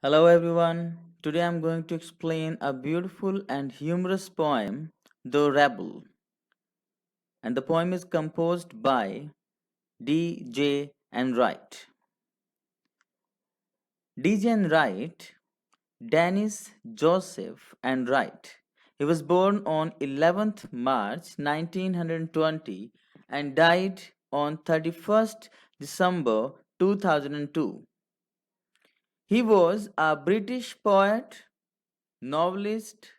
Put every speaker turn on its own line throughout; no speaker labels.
Hello everyone. Today I'm going to explain a beautiful and humorous poem, The Rebel. And the poem is composed by D. J. Enright. D. J. Enright, Dennis Joseph Enright. He was born on 11th March 1920 and died on 31st December 2002. He was a British poet, novelist,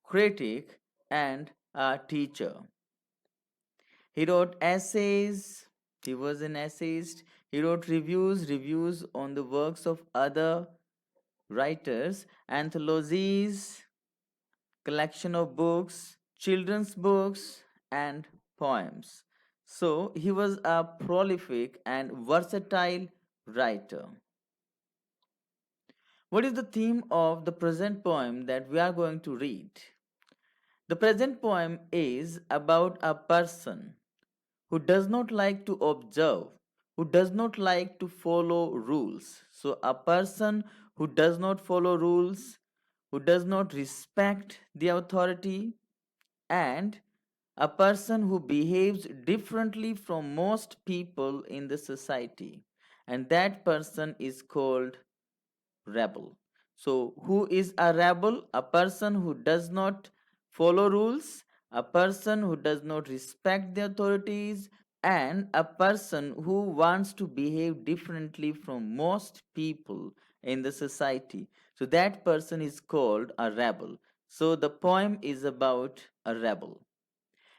critic, and a teacher. He wrote essays, he was an essayist, he wrote reviews on the works of other writers, anthologies, collection of books, children's books, and poems. So he was a prolific and versatile writer. What is the theme of the present poem that we are going to read? The present poem is about a person who does not like to observe, who does not like to follow rules. So, a person who does not follow rules, who does not respect the authority, and a person who behaves differently from most people in the society. And that person is called rebel. So, who is a rebel? A person who does not follow rules, a person who does not respect the authorities, and a person who wants to behave differently from most people in the society. So, that person is called a rebel. So, the poem is about a rebel.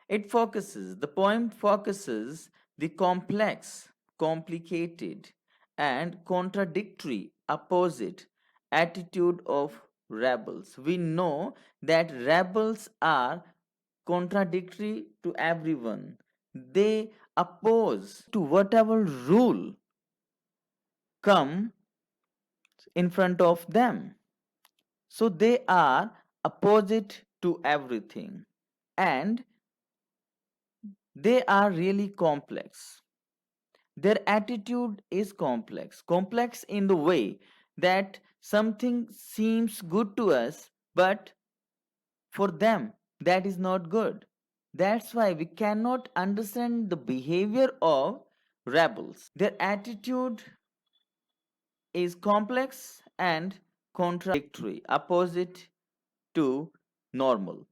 The poem focuses the complex, complicated, and contradictory opposite attitude of rebels. We know that rebels are contradictory to everyone. They oppose to whatever rule come in front of them. So they are opposite to everything. And they are really complex. Their attitude is complex in the way that something seems good to us, but for them that is not good. That's why we cannot understand the behavior of rebels. Their attitude is complex and contradictory, opposite to normal.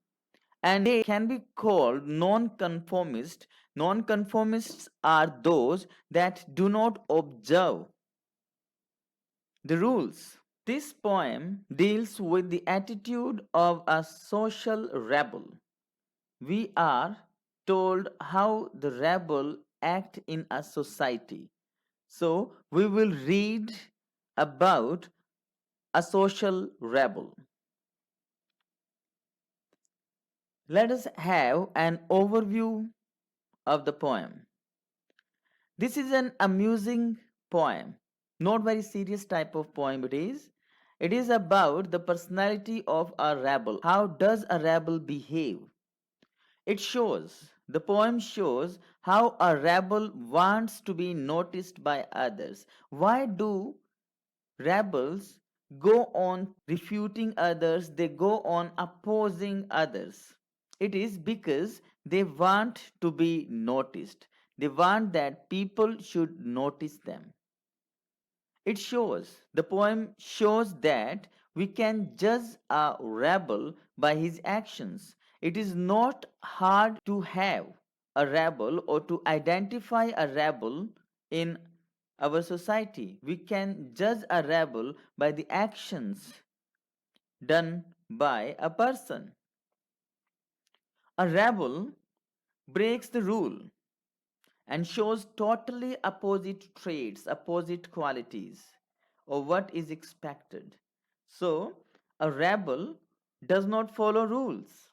And they can be called non-conformist. Non-conformists are those that do not observe the rules. This poem deals with the attitude of a social rebel. We are told how the rebel act in a society. So we will read about a social rebel. Let us have an overview of the poem. This is an amusing poem, not very serious type of poem it is. It is about the personality of a rebel. How does a rebel behave? The poem shows how a rebel wants to be noticed by others. Why do rebels go on refuting others? They go on opposing others. It is because they want to be noticed. They want that people should notice them. The poem shows that we can judge a rebel by his actions. It is not hard to have a rebel or to identify a rebel in our society. We can judge a rebel by the actions done by a person. A rebel breaks the rule and shows totally opposite traits, opposite qualities of what is expected. So, a rebel does not follow rules.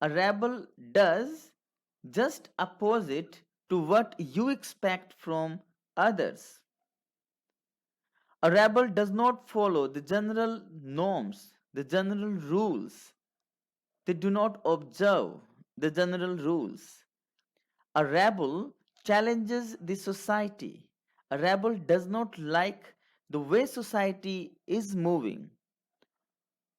A rebel does just opposite to what you expect from others. A rebel does not follow the general norms, the general rules. They do not observe the general rules. A rebel challenges the society. A rebel does not like the way society is moving.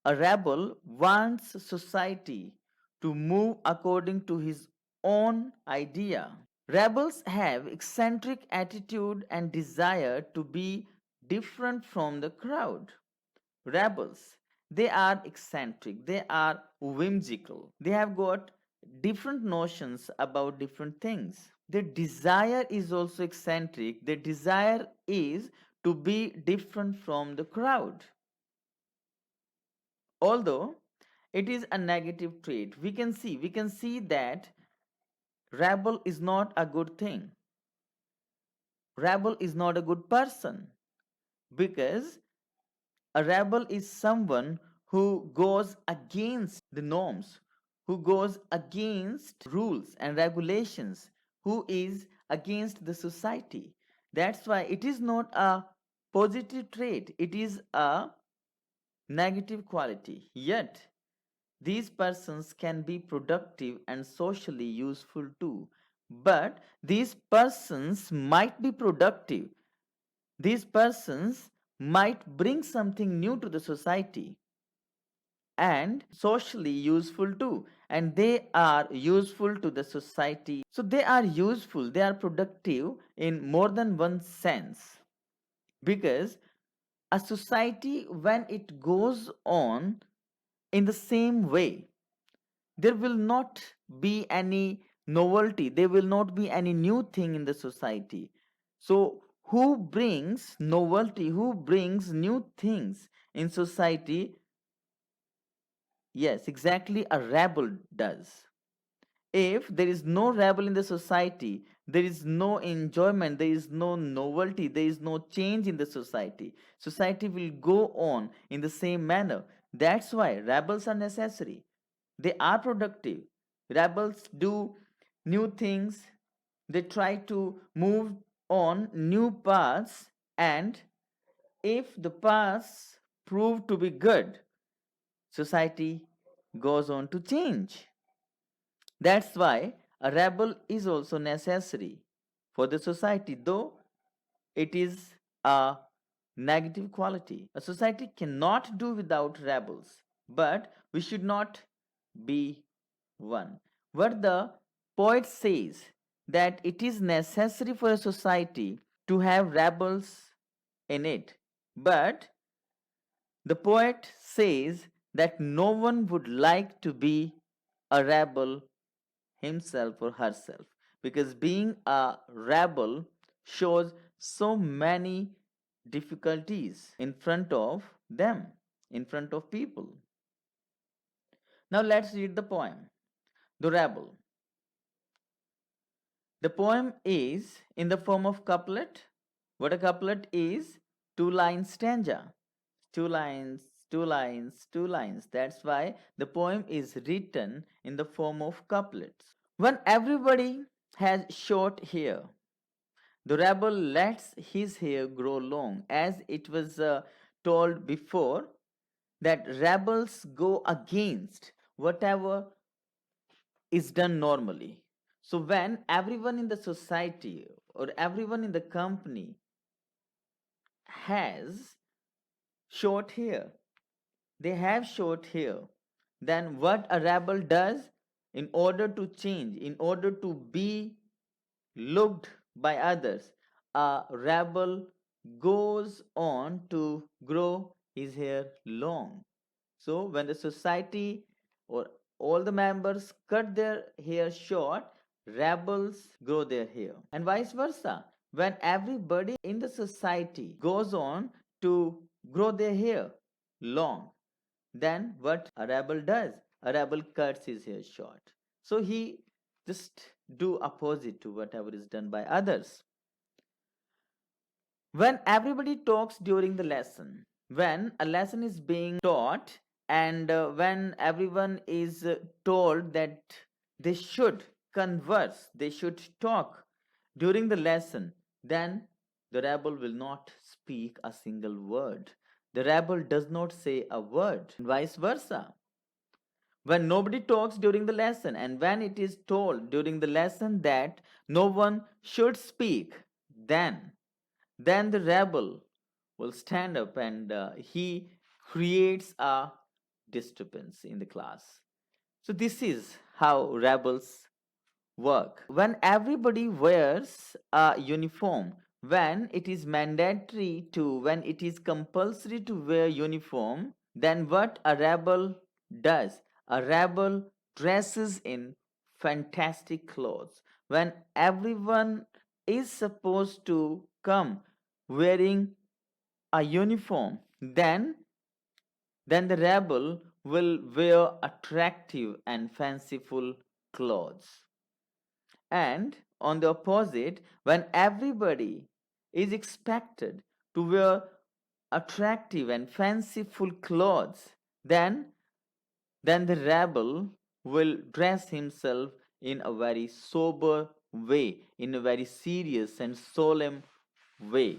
A rebel wants society to move according to his own idea. Rebels have eccentric attitude and desire to be different from the crowd. Rebels, they are eccentric, they are whimsical, they have got different notions about different things. Their desire is also eccentric, their desire is to be different from the crowd. Although it is a negative trait, we can see that rebel is not a good thing. Rebel is not a good person, because a rebel is someone who goes against the norms, who goes against rules and regulations, who is against the society. That's why it is not a positive trait, it is a negative quality. Yet, these persons can be productive and socially useful too. But these persons might be productive, these persons might bring something new to the society and socially useful too, and they are useful to the society. So they are useful, they are productive in more than one sense, because a society, when it goes on in the same way, there will not be any novelty, there will not be any new thing in the society. So who brings novelty, who brings new things in society? Yes, exactly, a rebel does. If there is no rebel in the society, there is no enjoyment, there is no novelty, there is no change in the society. Society will go on in the same manner. That's why rebels are necessary. They are productive. Rebels do new things, they try to move on new paths, and if the paths prove to be good, society goes on to change. That's why a rebel is also necessary for the society, though it is a negative quality. A society cannot do without rebels, but we should not be one. What the poet says, that it is necessary for a society to have rebels in it, but the poet says that no one would like to be a rebel himself or herself, because being a rebel shows so many difficulties in front of them, in front of people. Now let's read the poem, The Rebel. The poem is in the form of couplet. What a couplet is: two line stanza. Two lines, two lines, two lines. That's why the poem is written in the form of couplets. When everybody has short hair, the rebel lets his hair grow long. As it was told before, that rebels go against whatever is done normally. So when everyone in the society or everyone in the company has short hair, they have short hair, then what a rebel does, in order to change, in order to be looked by others, a rebel goes on to grow his hair long. So when the society or all the members cut their hair short, rebels grow their hair. And vice versa. When everybody in the society goes on to grow their hair long, then what a rebel does? A rebel cuts his hair short. So he just do opposite to whatever is done by others. When everybody talks during the lesson, when a lesson is being taught, and when everyone is told that they should converse, they should talk during the lesson, then the rebel will not speak a single word. The rebel does not say a word, and vice versa. When nobody talks during the lesson, and when it is told during the lesson that no one should speak, then the rebel will stand up and he creates a disturbance in the class. So, this is how rebels work. When everybody wears a uniform, when it is mandatory to, when it is compulsory to wear uniform, then what a rebel does, a rebel dresses in fantastic clothes. When everyone is supposed to come wearing a uniform, then the rebel will wear attractive and fanciful clothes. And on the opposite, when everybody is expected to wear attractive and fanciful clothes, then the rebel will dress himself in a very sober way, in a very serious and solemn way.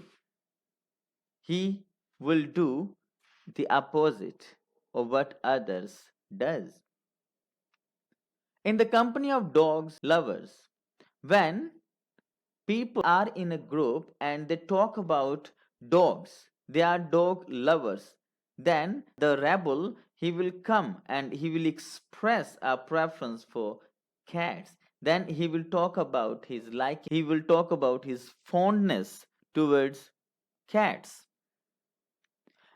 He will do the opposite of what others does. In the company of dogs lovers, when people are in a group and they talk about dogs, they are dog lovers, then the rebel, he will come and he will express a preference for cats. Then he will talk about his liking, he will talk about his fondness towards cats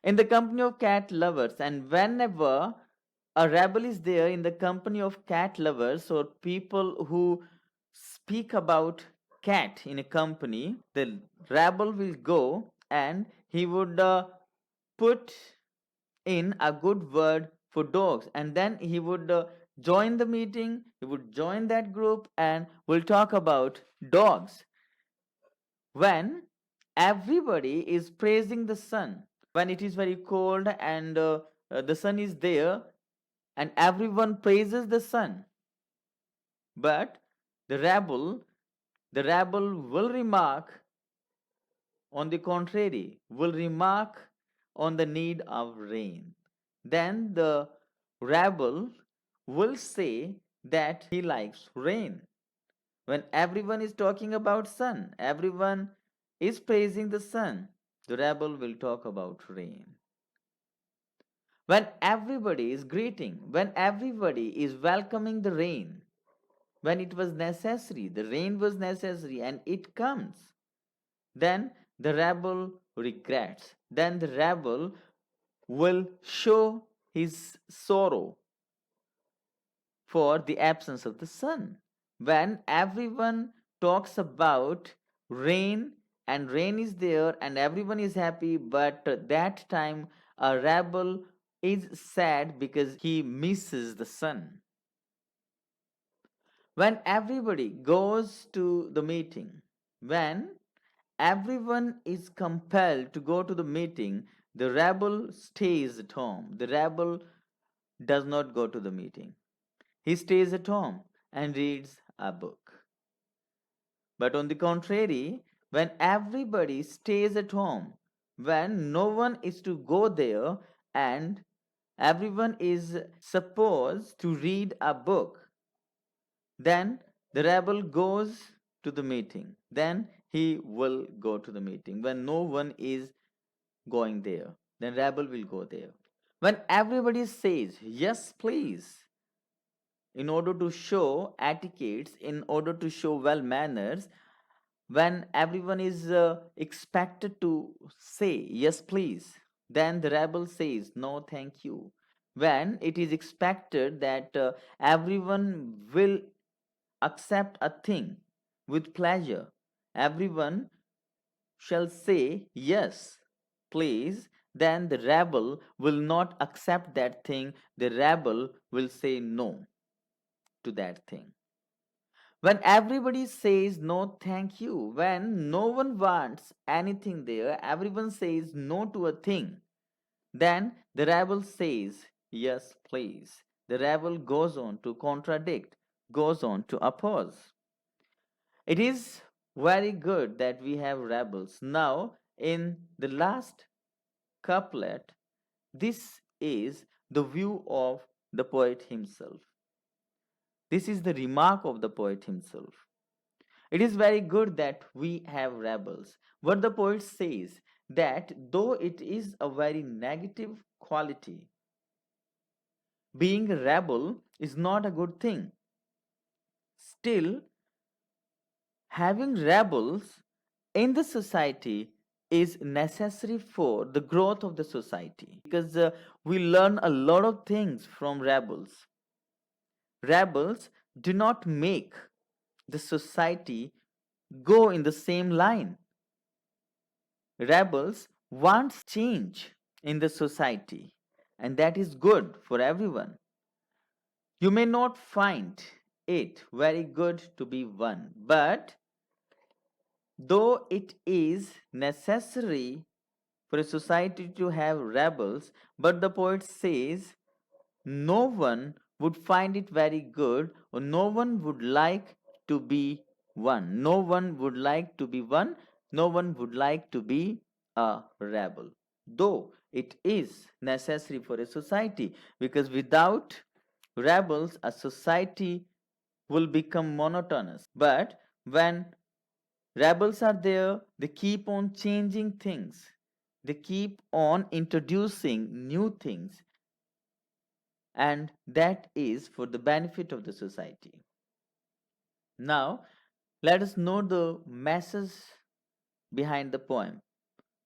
in the company of cat lovers. And whenever a rebel is there in the company of cat lovers or people who speak about cat in a company, the rebel will go and he would put in a good word for dogs, and then he would join the meeting, he would join that group and will talk about dogs. When everybody is praising the sun, when it is very cold and the sun is there and everyone praises the sun, but the rebel the rebel will remark on the contrary, will remark on the need of rain. Then the rebel will say that he likes rain. When everyone is talking about sun, everyone is praising the sun, the rebel will talk about rain. When everybody is greeting, when everybody is welcoming the rain, when it was necessary, the rain was necessary and it comes, then the rebel regrets. Then the rebel will show his sorrow for the absence of the sun. When everyone talks about rain and rain is there and everyone is happy, but that time a rebel is sad because he misses the sun. When everybody goes to the meeting, when everyone is compelled to go to the meeting, the rebel stays at home. The rebel does not go to the meeting. He stays at home and reads a book. But on the contrary, when everybody stays at home, when no one is to go there and everyone is supposed to read a book, then the rebel goes to the meeting. Then he will go to the meeting. When no one is going there, then rebel will go there. When everybody says, yes, please, in order to show etiquettes, in order to show well manners, when everyone is expected to say, yes, please, then the rebel says, no, thank you. When it is expected that everyone will accept a thing with pleasure, everyone shall say, yes, please, then the rebel will not accept that thing. The rebel will say no to that thing. When everybody says no, thank you, when no one wants anything there, everyone says no to a thing, then the rebel says, yes, please. The rebel goes on to contradict, goes on to oppose. It is very good that we have rebels. Now, in the last couplet, this is the view of the poet himself. This is the remark of the poet himself. It is very good that we have rebels. What the poet says, that though it is a very negative quality, being a rebel is not a good thing. Still, having rebels in the society is necessary for the growth of the society because we learn a lot of things from rebels. Rebels do not make the society go in the same line. Rebels want change in the society, and that is good for everyone. You may not find it very good to be one, but though it is necessary for a society to have rebels, but the poet says no one would find it very good, or no one would like to be one. No one would like to be one. No one would like to be a rebel. Though it is necessary for a society, because without rebels, a society will become monotonous. But when rebels are there, they keep on changing things, they keep on introducing new things, and that is for the benefit of the society. Now, let us know the message behind the poem.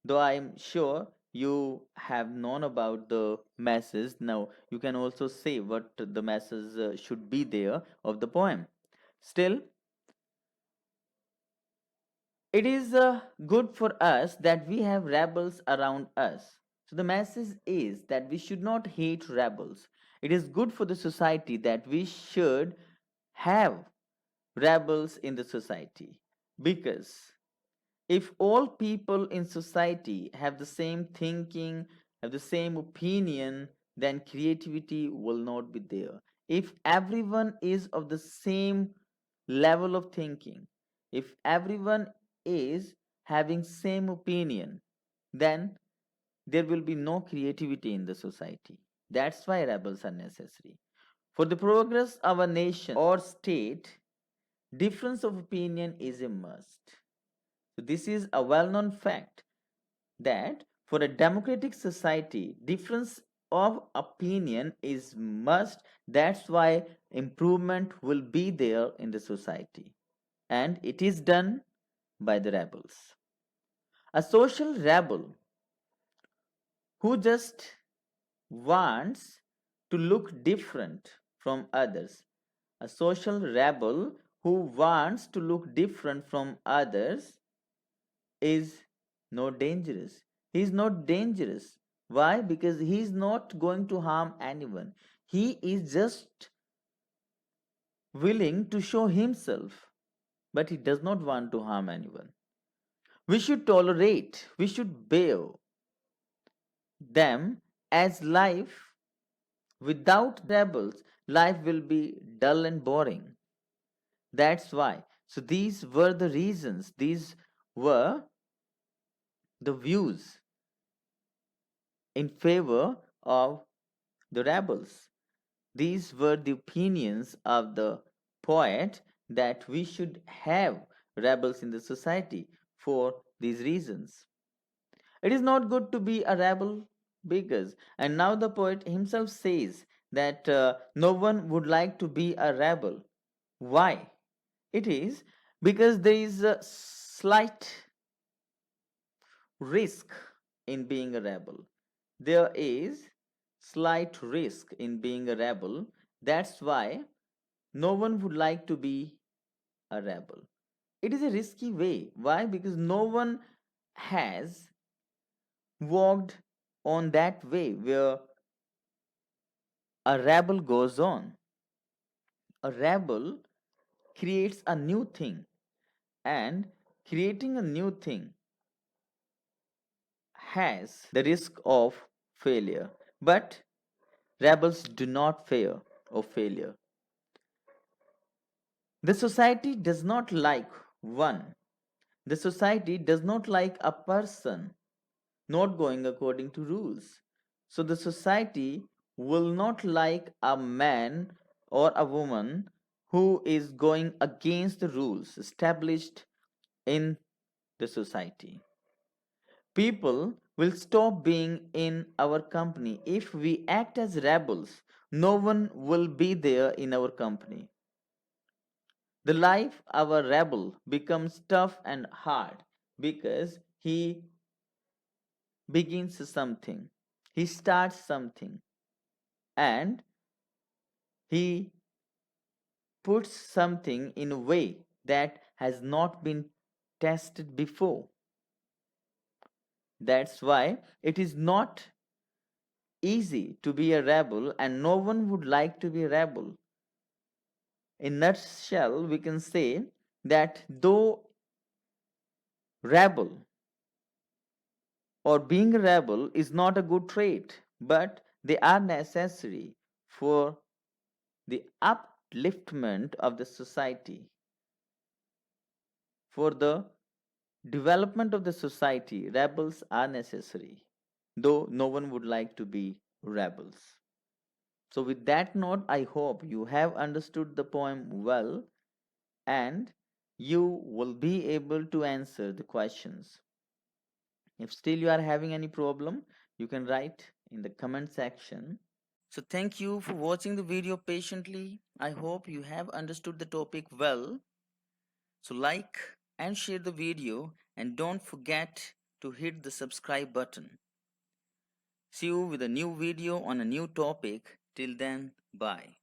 Though I am sure you have known about the message, now you can also say what the message should be there of the poem. Still, it is good for us that we have rebels around us. So, the message is that we should not hate rebels. It is good for the society that we should have rebels in the society, because if all people in society have the same thinking, have the same opinion, then creativity will not be there. If everyone is of the same level of thinking, if everyone is having same opinion, then there will be no creativity in the society. That's why rebels are necessary. For the progress of a nation or state, difference of opinion is a must. So this is a well known fact that for a democratic society, difference of opinion is must. That's why improvement will be there in the society. And it is done by the rebels. A social rebel who just wants to look different from others. A social rebel who wants to look different from others is not dangerous. He is not dangerous. Why? Because he is not going to harm anyone. He is just willing to show himself, but he does not want to harm anyone. We should tolerate, we should bear them, as life without rebels, life will be dull and boring. That's why. So these were the reasons, these were the views in favor of the rebels. These were the opinions of the poet that we should have rebels in the society for these reasons. It is not good to be a rebel because, and now the poet himself says that no one would like to be a rebel. Why? It is because there is a slight risk in being a rebel. There is slight risk in being a rebel. That's why no one would like to be a rebel. It is a risky way. Why? Because no one has walked on that way where a rebel goes on. A rebel creates a new thing, and creating a new thing has the risk of failure. But rebels do not fear of failure. The society does not like one. The society does not like a person not going according to rules. So the society will not like a man or a woman who is going against the rules established in the society. People will stop being in our company. If we act as rebels, no one will be there in our company. The life of a rebel becomes tough and hard because he begins something, he starts something, and he puts something in a way that has not been tested before. That's why it is not easy to be a rebel, and no one would like to be a rebel. In nutshell, we can say that though rebel or being a rebel is not a good trait, but they are necessary for the upliftment of the society, for the development of the society. Rebels are necessary, though no one would like to be rebels. So, with that note, I hope you have understood the poem well and you will be able to answer the questions. If still you are having any problem, you can write in the comment section. So, thank you for watching the video patiently. I hope you have understood the topic well. So, like and share the video, and don't forget to hit the subscribe button. See you with a new video on a new topic. Till then, bye.